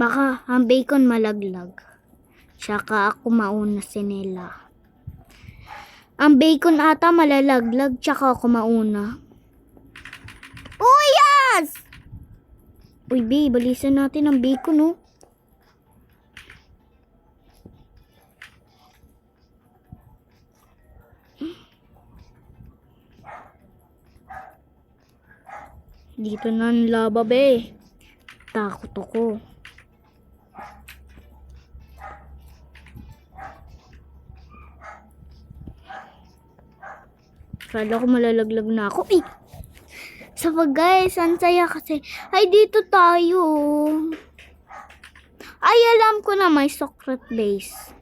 Baka ang bacon malaglag. Tsaka ako mauna si Nela. Ang bacon ata malalaglag, tsaka ako mauna. Oh, yes! Uy, babe, balisan natin ang bacon, oh. Dito na ang laba, be. Takot ako. Kala ko malalaglag na ako. Eh! Guys, ang saya kasi. Ay, dito tayo. Ay, alam ko na may secret base.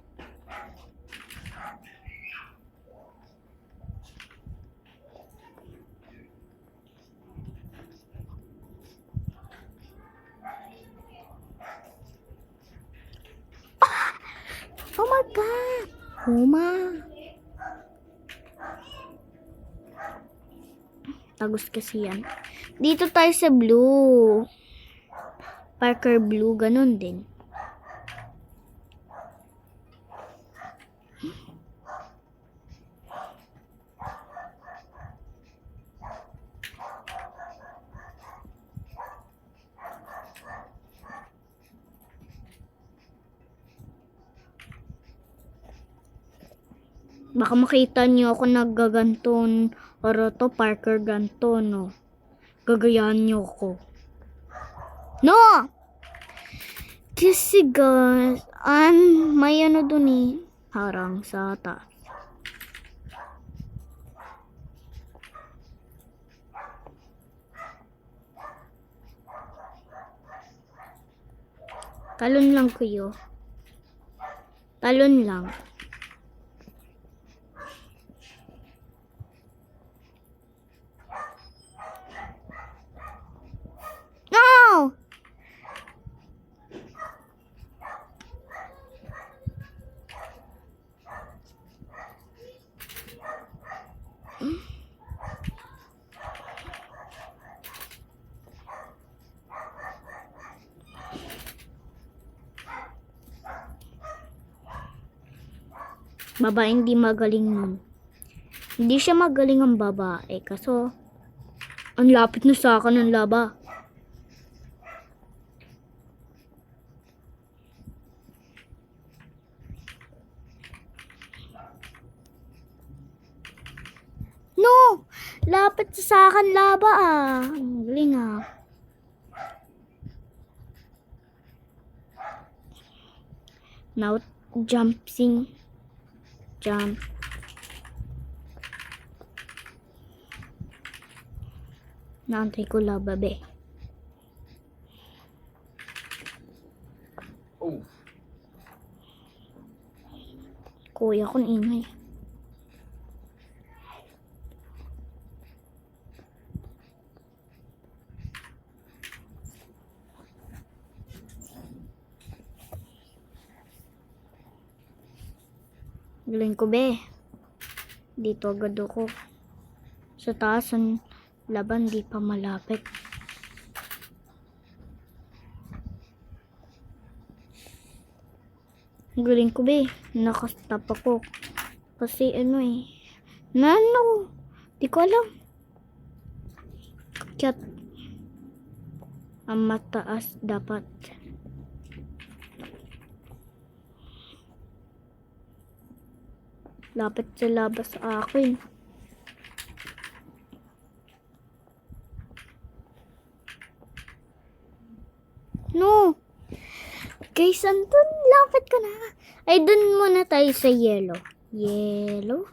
Ah! Oh my God! Huma! Tagos kasi yan. Dito tayo sa blue. Parker blue, ganun din. Baka makita niyo ako naggaganton or to Parker ganto, no? Gagayahan niyo ako. No! Kasi guys, may ano dun eh. Harang sa taas. Talon lang kuyo. Talon lang. No! Babae hindi magaling nun. Hindi siya magaling ang babae. Kaso, ang lapit na sa akin ng laba. No! Lapit sa akin laba ah. Ang galing ah. Now, jumping. Jump. Naantay ko laba, be. Oh. Kuya kong ingay. Galing ko, be. Dito agad ako. Sa taas, ang laban di pa malapit. Galing ko, be. Nakastop ako. Kasi ano eh. Nano? Di ko alam. Kat. Ang mataas dapat. Lapit sa labas sa akin. No! Guys, andun, lapit ka na. Ay, dun muna tayo sa yellow. Yellow?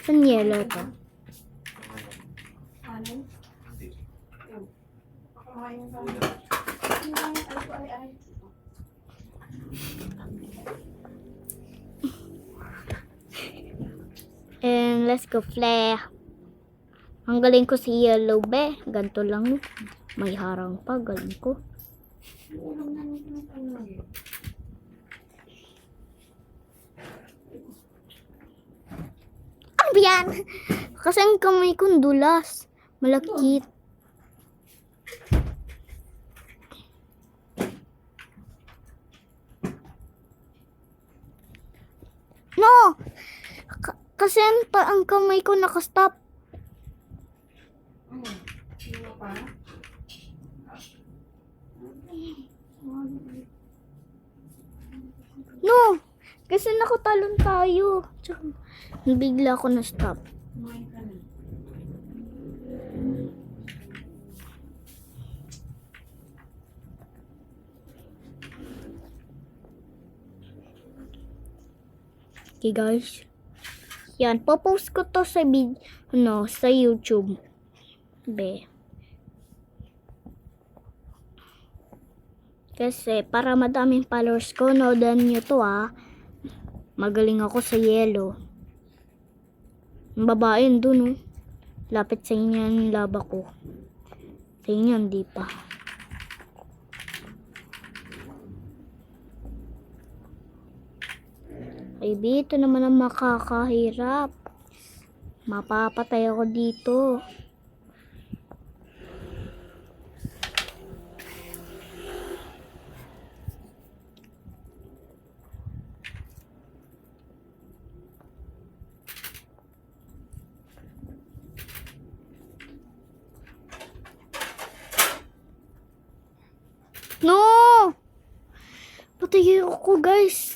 Saan yellow to? And let's go flare. Ang galing ko si yellow, be. Ganto lang. May harang pa. Galing ko. Ano ba yan? Kasi ang kamay kong dulas. Malakit. Kasi ang kamay ko nakastop. No! Kasi nakatalon tayo. Tsaka, bigla ako na-stop. Okay guys. Yan, popost ko to sa sa YouTube. Be. Kasi para madaming followers ko, noodan nyo to Magaling ako sa yelo. Ang babae dun Lapit sa inyo yung laba ko. Sa inyo hindi pa. Ay, dito naman ang makakahirap. Mapapatay ako dito. No! Patay ako, guys.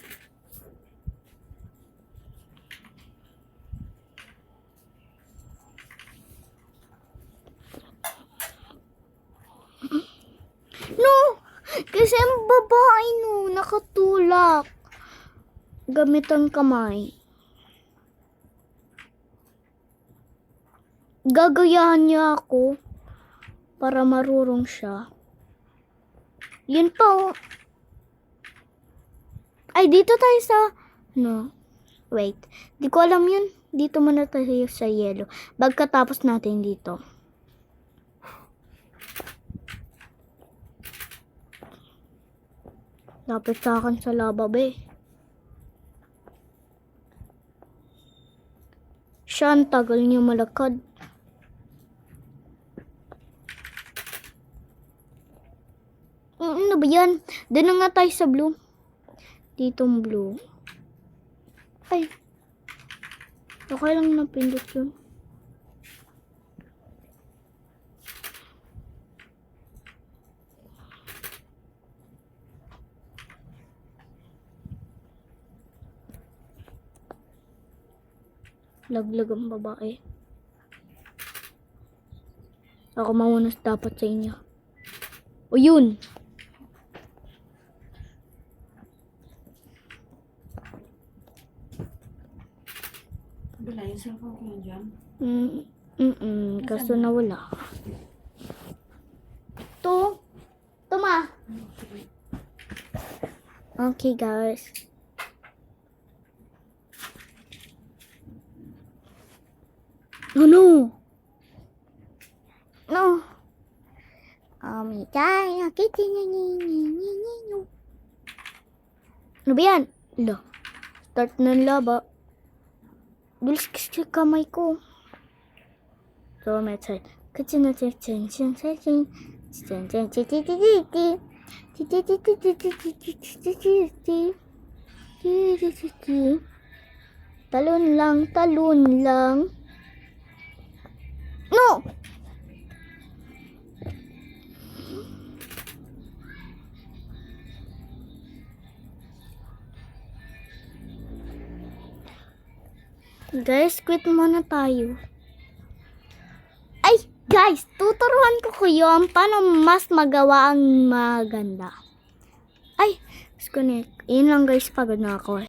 No! Kasi ang babae nakatulak. Gamit ang kamay. Gagayahan niya ako para marurong siya. Yun pa Ay, dito tayo sa wait. Di ko alam yun. Dito muna tayo sa yellow. Pagkatapos natin dito. Lapit sa akin sa laba, be. Siya, ang tagal niya malakad. Ano ba yan? Doon na nga tayo sa blue. Ditong blue. Ay. Okay lang napindot yun. Laglag ang babae. Ako maunas dapat sa inyo. O yun. Wala yung cellphone ko yun dyan? Kaso nawala. Tuma. Okay guys. No. Nakita niya. Ano ba yan? Start ng laba. Bilis kasi kamay ko. So, may time. Talon lang. No! Guys, quit muna tayo. Ay, guys, tuturuan ko kayo paano mas magawa ang maganda. Ay, disconnect. Yun lang guys, pagod na ako.